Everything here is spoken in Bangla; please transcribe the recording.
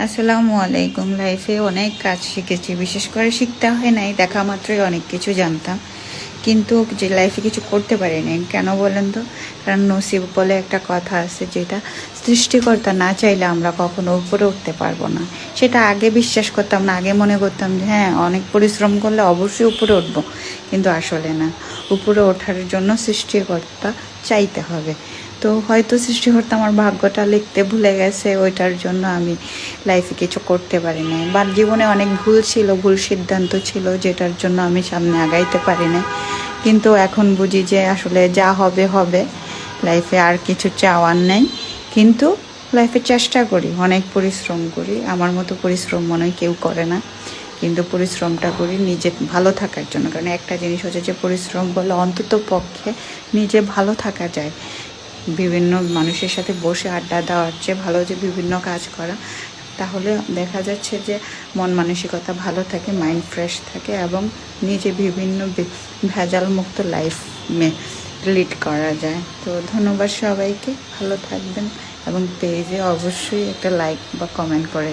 আসসালামু আলাইকুম। লাইফে অনেক কাজ শিখেছি, বিশেষ করে শিখতে হয় নাই, দেখা মাত্রই অনেক কিছু জানতাম, কিন্তু যে লাইফে কিছু করতে পারি নাই। কেন বলেন তো? কারণ নসিব বলে একটা কথা আছে, যেটা সৃষ্টিকর্তা না চাইলে আমরা কখনো উপরে উঠতে পারবো না। সেটা আগে বিশ্বাস করতাম না, আগে মনে করতাম যে হ্যাঁ, অনেক পরিশ্রম করলে অবশ্যই উপরে উঠবো, কিন্তু আসলে না। উপরে ওঠার জন্য সৃষ্টিকর্তা চাইতে হবে। তো হয়তো সৃষ্টিকর্তা আমার ভাগ্যটা লিখতে ভুলে গেছে, ওইটার জন্য আমি লাইফে কিছু করতে পারি নাই, বা জীবনে অনেক ভুল ছিল, ভুল সিদ্ধান্ত ছিল, যেটার জন্য আমি সামনে আগাইতে পারি নাই। কিন্তু এখন বুঝি যে আসলে যা হবে হবে, লাইফে আর কিছু চাওয়ার নেই। কিন্তু লাইফে চেষ্টা করি, অনেক পরিশ্রম করি, আমার মতো পরিশ্রম মনে হয় কেউ করে না, কিন্তু পরিশ্রমটা করি নিজে ভালো থাকার জন্য। কারণ একটা জিনিস হচ্ছে যে পরিশ্রম করলে অন্তত পক্ষে নিজে ভালো থাকা যায়। বিভিন্ন মানুষের সাথে বসে আড্ডা দেওয়ার চেয়ে ভালো যে বিভিন্ন কাজ করা, তাহলে দেখা যাচ্ছে যে মন মানসিকতা ভালো থাকে, মাইন্ড ফ্রেশ থাকে, এবং নিজে বিভিন্ন ভেজাল মুক্ত লাইফ লিড করা যায়। তো ধন্যবাদ সবাইকে, ভালো থাকবেন, এবং পেজে অবশ্যই একটা লাইক বা কমেন্ট করে